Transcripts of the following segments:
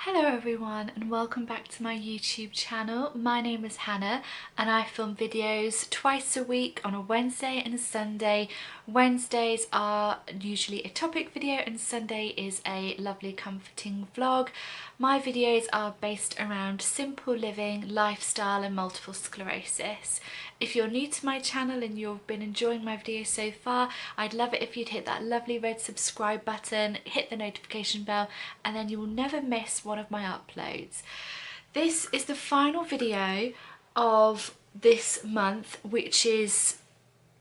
Hello everyone and welcome back to my YouTube channel. My name is Hannah and I film videos twice a week on a Wednesday and a Sunday. Wednesdays are usually a topic video and Sunday is a lovely comforting vlog. My videos are based around simple living, lifestyle and multiple sclerosis. If you're new to my channel and you've been enjoying my videos so far, I'd love it if you'd hit that lovely red subscribe button, hit the notification bell, and then you will never miss one of my uploads. This is the final video of this month, which is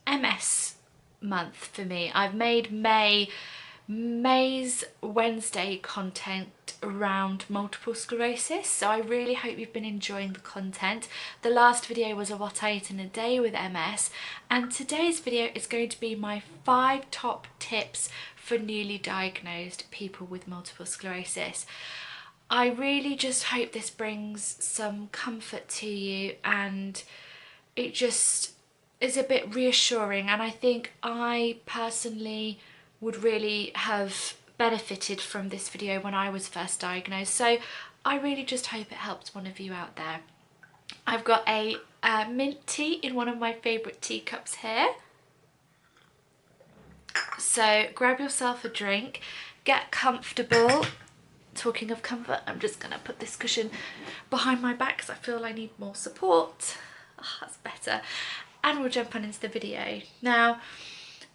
MS month for me. I've made May's Wednesday content around multiple sclerosis, so I really hope you've been enjoying the content. The last video was a what I ate in a day with MS, and today's video is going to be my 5 top tips for newly diagnosed people with multiple sclerosis. I really just hope this brings some comfort to you and it just is a bit reassuring, and I think I personally would really have benefited from this video when I was first diagnosed, so I really just hope it helps one of you out there. I've got a mint tea in one of my favourite teacups here, so grab yourself a drink, get comfortable. Talking of comfort, I'm just going to put this cushion behind my back because I feel I need more support. Oh, that's better. And we'll jump on into the video. Now,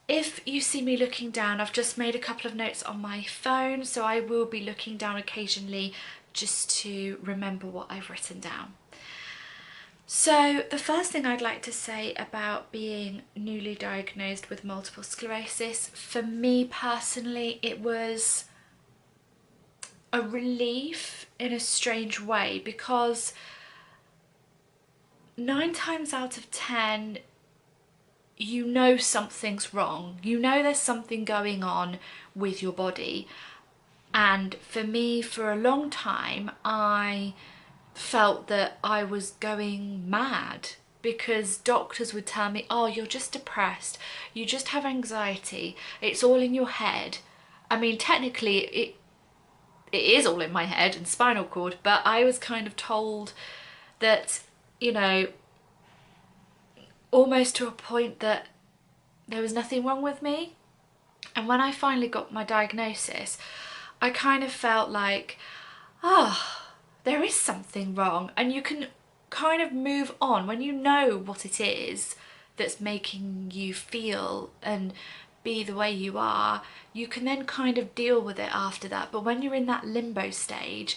if you see me looking down, I've just made a couple of notes on my phone, so I will be looking down occasionally just to remember what I've written down. So the first thing I'd like to say about being newly diagnosed with multiple sclerosis, for me personally, it was a relief in a strange way, because 9 times out of 10 you know something's wrong, you know there's something going on with your body. And for me, for a long time I felt that I was going mad, because doctors would tell me, oh, you're just depressed, you just have anxiety, it's all in your head. I mean, technically it is all in my head and spinal cord, but I was kind of told that, you know, almost to a point that there was nothing wrong with me. And when I finally got my diagnosis, I kind of felt like, there is something wrong, and you can kind of move on when you know what it is that's making you feel and be the way you are. You can then kind of deal with it after that. But when you're in that limbo stage,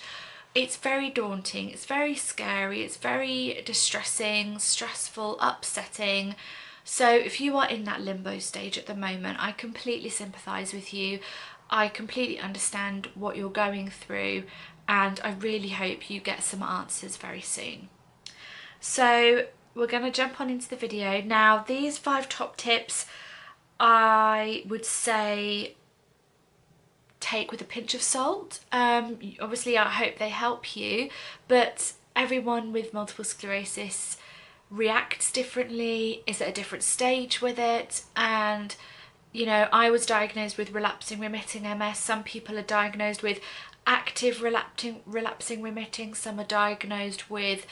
it's very daunting, it's very scary, it's very distressing, stressful, upsetting. So if you are in that limbo stage at the moment, I completely sympathise with you. I completely understand what you're going through, and I really hope you get some answers very soon. So we're going to jump on into the video. Now, these 5 top tips I would say take with a pinch of salt. Obviously I hope they help you, but everyone with multiple sclerosis reacts differently, is at a different stage with it. And you know, I was diagnosed with relapsing remitting MS. Some people are diagnosed with active relapsing remitting, some are diagnosed with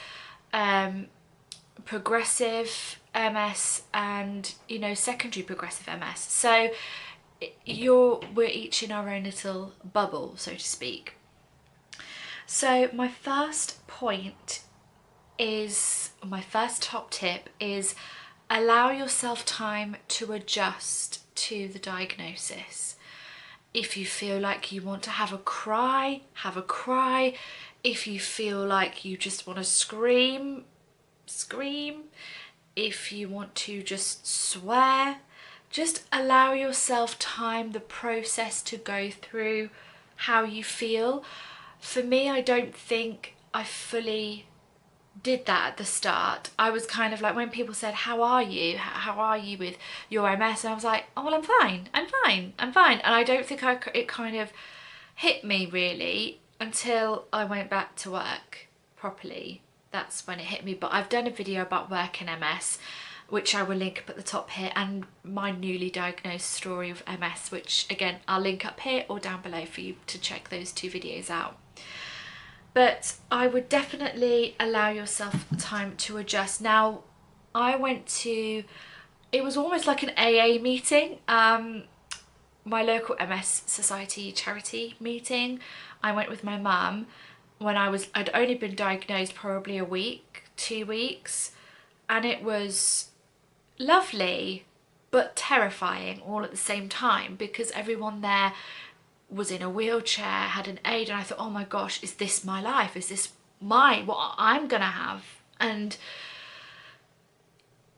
progressive MS and, you know, secondary progressive MS. So we're each in our own little bubble, so to speak. So my first point is, my first top tip is, allow yourself time to adjust to the diagnosis. If you feel like you want to have a cry, have a cry. If you feel like you just want to scream, scream. If you want to just swear, just allow yourself time, the process to go through how you feel. For me, I don't think I fully did that at the start. I was kind of like, when people said, how are you with your MS, and I was like, oh well, I'm fine, and I don't think it kind of hit me really until I went back to work properly. That's when it hit me. But I've done a video about work in MS, which I will link up at the top here, and my newly diagnosed story of MS, which again I'll link up here or down below for you to check those 2 videos out. But I would definitely allow yourself time to adjust. Now, I went to, it was almost like an AA meeting, my local MS Society charity meeting. I went with my mum when I'd only been diagnosed probably a week, 2 weeks, and it was lovely but terrifying all at the same time, because everyone there was in a wheelchair, had an aid, and I thought, oh my gosh, is this my life? Is this what I'm gonna have? And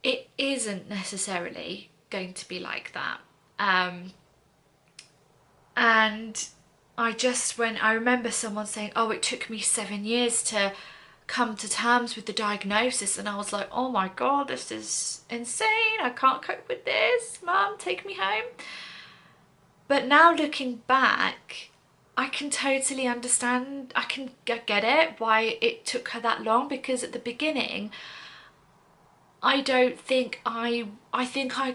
it isn't necessarily going to be like that. And I remember someone saying, oh, it took me 7 years to come to terms with the diagnosis, and I was like, oh my god, this is insane, I can't cope with this, Mum, take me home. But now looking back, I can totally understand, I can get it, why it took her that long, because at the beginning, I think I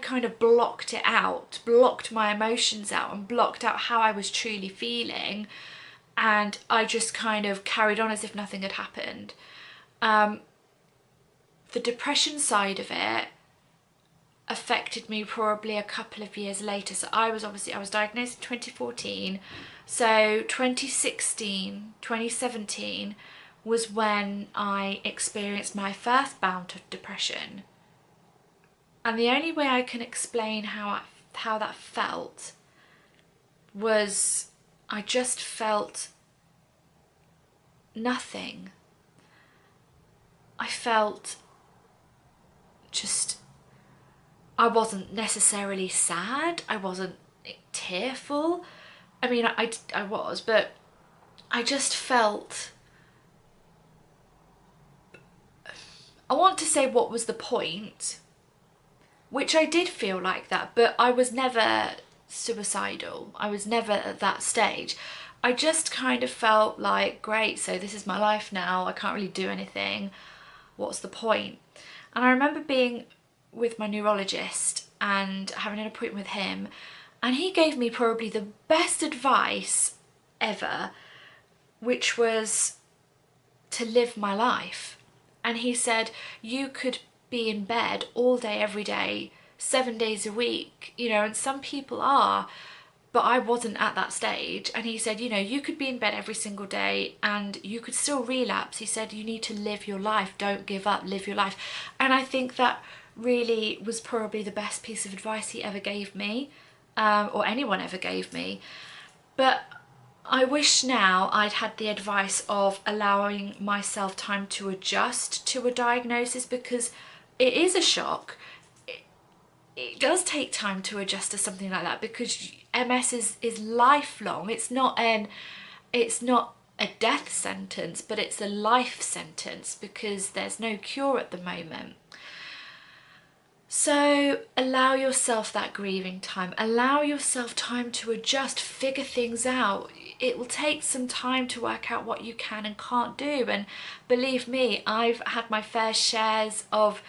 kind of blocked it out, blocked my emotions out, and blocked out how I was truly feeling, and I just kind of carried on as if nothing had happened. The depression side of it affected me probably a couple of years later. So I was diagnosed in 2014. So 2016, 2017 was when I experienced my first bout of depression. And the only way I can explain how that felt was I just felt nothing. I felt just, I wasn't necessarily sad, I wasn't tearful. I mean, I was, but I just felt, I want to say what was the point, which I did feel like that, but I was never suicidal. I was never at that stage. I just kind of felt like, great, so this is my life now, I can't really do anything, what's the point? And I remember being with my neurologist and having an appointment with him, and he gave me probably the best advice ever, which was to live my life. And he said, you could be in bed all day, every day, 7 days a week, you know, and some people are, but I wasn't at that stage. And he said, you know, you could be in bed every single day and you could still relapse. He said, you need to live your life, don't give up, live your life. And I think that really was probably the best piece of advice he ever gave me, or anyone ever gave me. But I wish now I'd had the advice of allowing myself time to adjust to a diagnosis, because it is a shock. It does take time to adjust to something like that, because MS is lifelong. It's not a death sentence, but it's a life sentence, because there's no cure at the moment. So allow yourself that grieving time, allow yourself time to adjust, figure things out. It will take some time to work out what you can and can't do, and believe me, I've had my fair shares of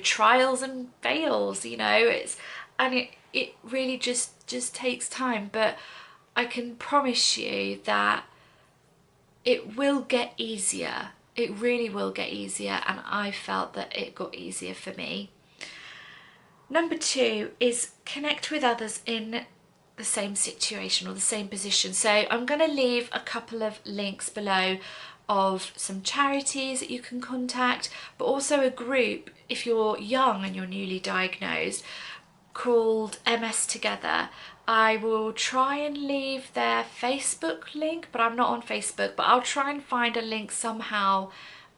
trials and fails, you know, it really just takes time, but I can promise you that it will get easier. It really will get easier, and I felt that it got easier for me. Number 2 is connect with others in the same situation or the same position. So I'm going to leave a couple of links below of some charities that you can contact, but also a group if you're young and you're newly diagnosed called MS Together. I will try and leave their Facebook link, but I'm not on Facebook, but I'll try and find a link somehow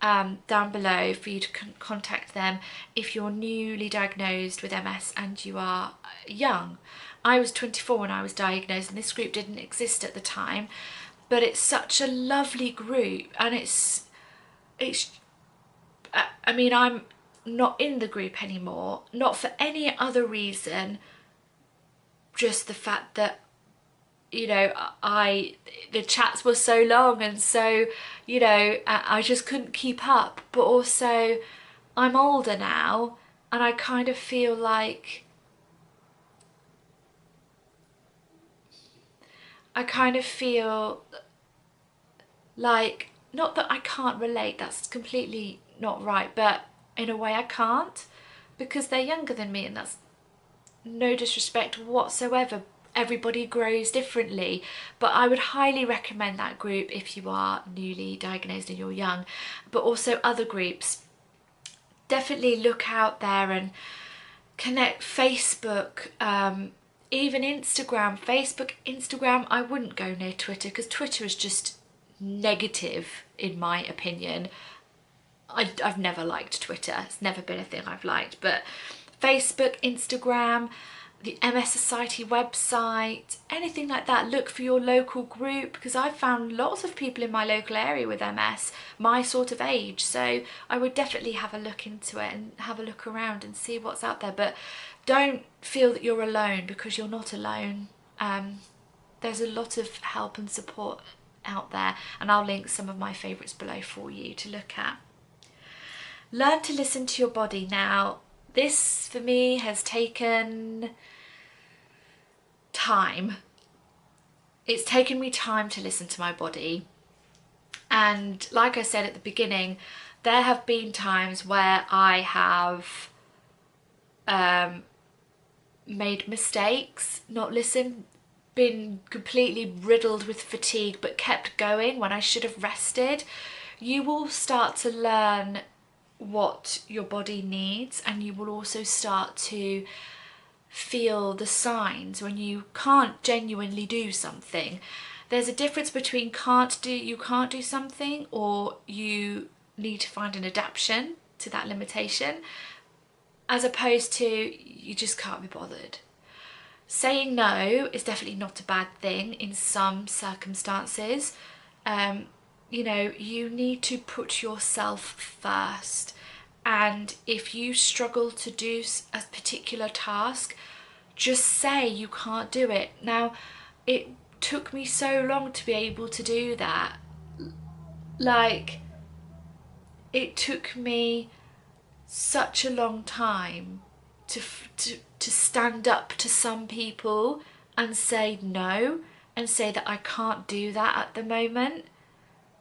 down below for you to contact them if you're newly diagnosed with MS and you are young. I was 24 when I was diagnosed, and this group didn't exist at the time, but it's such a lovely group, and I mean, I'm not in the group anymore, not for any other reason, just the fact that, you know, the chats were so long, and so, you know, I just couldn't keep up. But also I'm older now, and I kind of feel like I kind of feel like, not that I can't relate, that's completely not right, but in a way I can't, because they're younger than me, and that's no disrespect whatsoever. Everybody grows differently, but I would highly recommend that group if you are newly diagnosed and you're young, but also other groups. Definitely look out there and connect. Facebook, even Instagram. Facebook, Instagram, I wouldn't go near Twitter, because Twitter is just negative in my opinion. I've never liked Twitter, it's never been a thing I've liked, but Facebook, Instagram, the MS Society website, anything like that. Look for your local group, because I've found lots of people in my local area with MS, my sort of age, so I would definitely have a look into it and have a look around and see what's out there. But don't feel that you're alone, because you're not alone. There's a lot of help and support out there, and I'll link some of my favourites below for you to look at. Learn to listen to your body. Now, this for me has taken time. It's taken me time to listen to my body, and like I said at the beginning, there have been times where I have made mistakes, not listened, been completely riddled with fatigue, but kept going when I should have rested. You will start to learn what your body needs, and you will also start to feel the signs when you can't genuinely do something. There's a difference between you can't do something, or you need to find an adaptation to that limitation, as opposed to you just can't be bothered. Saying no is definitely not a bad thing in some circumstances. You know, you need to put yourself first. And if you struggle to do a particular task, just say you can't do it. Now, it took me so long to be able to do that. Like, it took me such a long time to stand up to some people and say no, and say that I can't do that at the moment.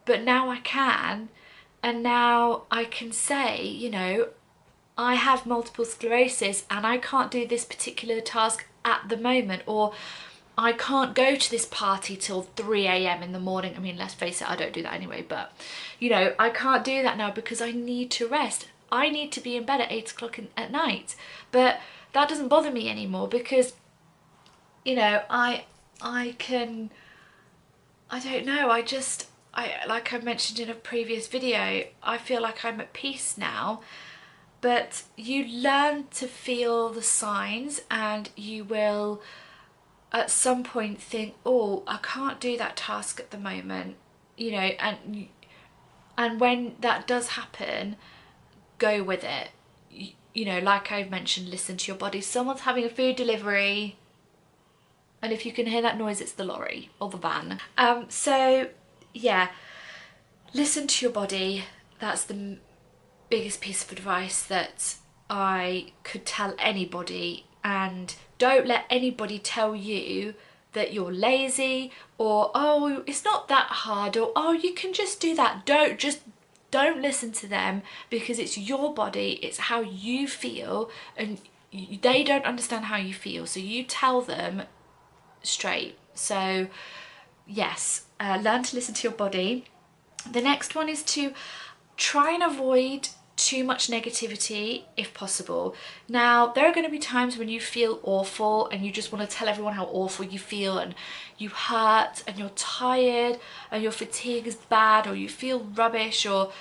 But now I can, and now I can say, you know, I have multiple sclerosis and I can't do this particular task at the moment, or I can't go to this party till 3 a.m. in the morning. I mean, let's face it, I don't do that anyway, but you know, I can't do that now because I need to rest. I need to be in bed at 8 o'clock at night, but that doesn't bother me anymore, because you know, I don't know, like I mentioned in a previous video, I feel like I'm at peace now. But you learn to feel the signs, and you will at some point think, oh, I can't do that task at the moment, you know, and when that does happen, go with it. You know, like I've mentioned, listen to your body. Someone's having a food delivery, and if you can hear that noise, it's the lorry or the van. So yeah, listen to your body. That's the biggest piece of advice that I could tell anybody. And don't let anybody tell you that you're lazy, or oh, it's not that hard, or oh, you can just do that. Don't listen to them, because it's your body, it's how you feel, and they don't understand how you feel, so you tell them straight. So yes, learn to listen to your body. The next one is to try and avoid too much negativity if possible. Now, there are going to be times when you feel awful and you just want to tell everyone how awful you feel, and you hurt and you're tired and your fatigue is bad, or you feel rubbish, or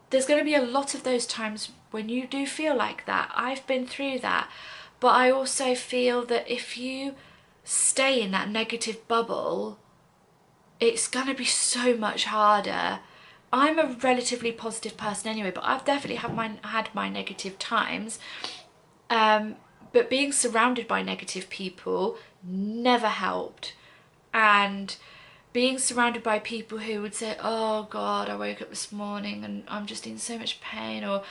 there's going to be a lot of those times when you do feel like that. I've been through that, but I also feel that if you stay in that negative bubble, it's going to be so much harder. I'm a relatively positive person anyway, but I've definitely had my negative times. But being surrounded by negative people never helped. And being surrounded by people who would say, oh God, I woke up this morning and I'm just in so much pain, or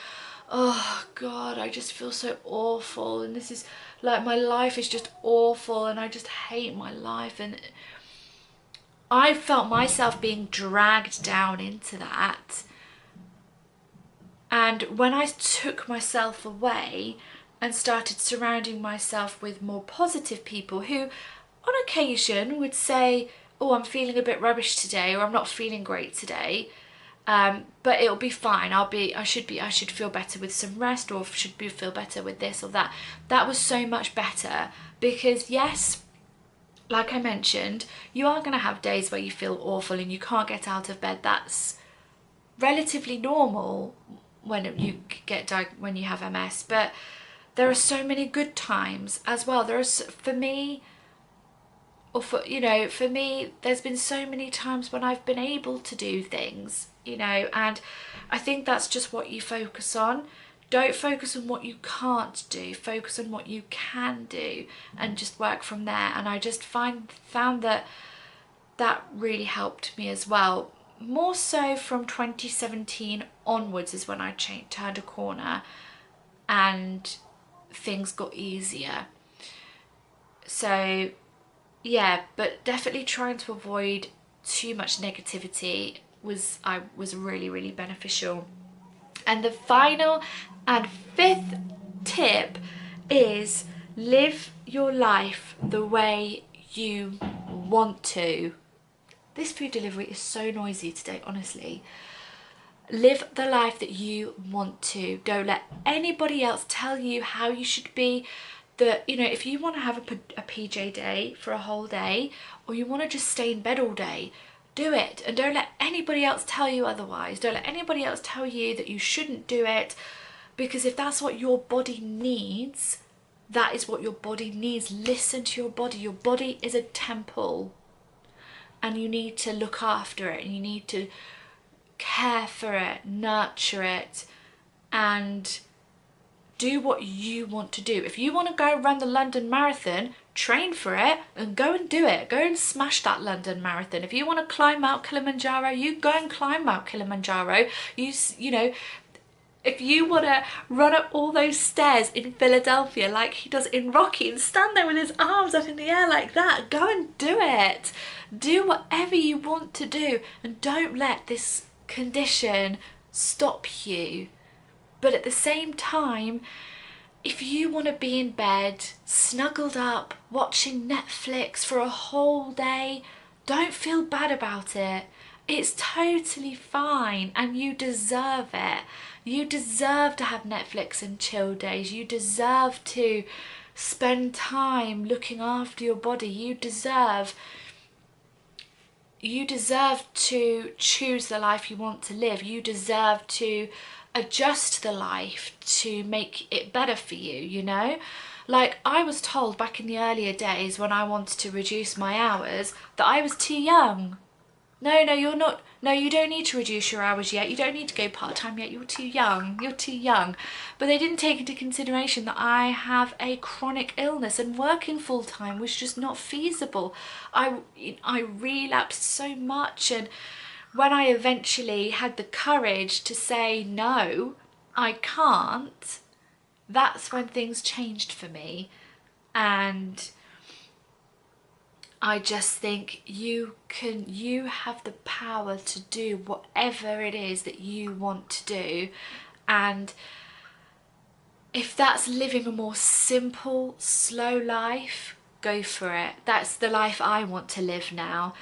oh God, I just feel so awful, and this is like, my life is just awful and I just hate my life, and I felt myself being dragged down into that. And when I took myself away and started surrounding myself with more positive people who on occasion would say, oh, I'm feeling a bit rubbish today, or I'm not feeling great today, but it'll be fine. I should feel better with some rest, or feel better with this or that. That was so much better, because yes, like I mentioned, you are going to have days where you feel awful and you can't get out of bed. That's relatively normal when when you have MS, but there are so many good times as well. For me, there's been so many times when I've been able to do things, and I think that's just what you focus on. Don't focus on what you can't do, focus on what you can do, and just work from there. And I just found that really helped me as well. More so from 2017 onwards is when I turned a corner and things got easier. So yeah, but definitely trying to avoid too much negativity was really, really beneficial. And the final and fifth tip is live your life the way you want to. This food delivery is so noisy today, honestly. Live the life that you want to. Don't let anybody else tell you how you should be. If you want to have a PJ day for a whole day, or you want to just stay in bed all day, do it. And don't let anybody else tell you otherwise. Don't let anybody else tell you that you shouldn't do it, because if that's what your body needs, that is what your body needs. Listen to your body. Your body is a temple, and you need to look after it, and you need to care for it, nurture it, and do what you want to do. If you want to go run the London Marathon, train for it and go and do it. Go and smash that London Marathon. If you want to climb Mount Kilimanjaro, you go and climb Mount Kilimanjaro. If you want to run up all those stairs in Philadelphia like he does in Rocky and stand there with his arms up in the air like that, go and do it. Do whatever you want to do, and don't let this condition stop you. But at the same time, if you want to be in bed, snuggled up, watching Netflix for a whole day, don't feel bad about it. It's totally fine, and you deserve it. You deserve to have Netflix and chill days. You deserve to spend time looking after your body. You deserve to choose the life you want to live. You deserve to adjust the life to make it better for you, Like, I was told back in the earlier days when I wanted to reduce my hours that I was too young. No, you're not. No, you don't need to reduce your hours yet. You don't need to go part-time yet. You're too young. You're too young. But they didn't take into consideration that I have a chronic illness, and working full-time was just not feasible. I relapsed so much, and when I eventually had the courage to say, no, I can't, that's when things changed for me. And I just think you have the power to do whatever it is that you want to do. And if that's living a more simple, slow life, go for it. That's the life I want to live now.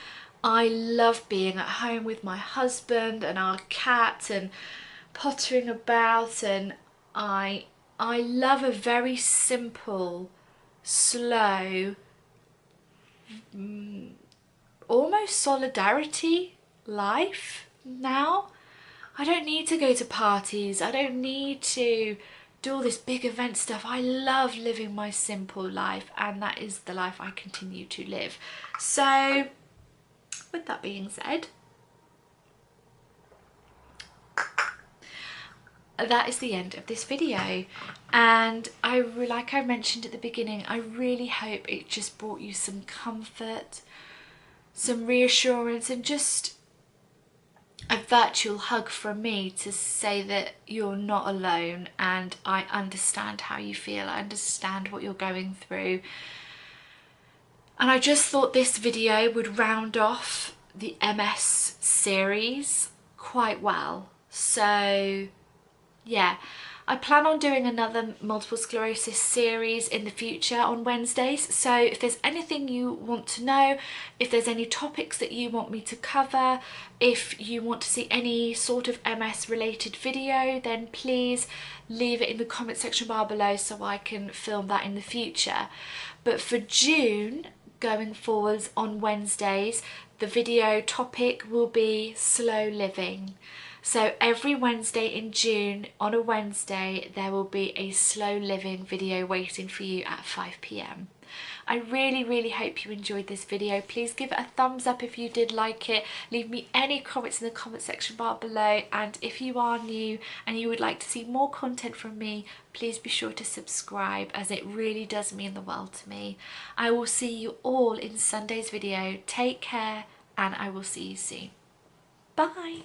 I love being at home with my husband and our cat and pottering about, and I love a very simple, slow, almost solidarity life now. I don't need to go to parties. I don't need to do all this big event stuff. I love living my simple life, and that is the life I continue to live. So with that being said, that is the end of this video, and like I mentioned at the beginning, I really hope it just brought you some comfort, some reassurance, and just a virtual hug from me to say that you're not alone, and I understand how you feel. I understand what you're going through. And I just thought this video would round off the MS series quite well. So yeah, I plan on doing another multiple sclerosis series in the future on Wednesdays. So if there's anything you want to know, if there's any topics that you want me to cover, if you want to see any sort of MS related video, then please leave it in the comment section bar below so I can film that in the future. But for June, going forwards on Wednesdays, the video topic will be slow living. So every Wednesday in June, on a Wednesday, there will be a slow living video waiting for you at 5 p.m. I really hope you enjoyed this video. Please give it a thumbs up if you did like it. Leave me any comments in the comment section bar below. And if you are new and you would like to see more content from me, please be sure to subscribe, as it really does mean the world to me. I will see you all in Sunday's video. Take care, and I will see you soon. Bye.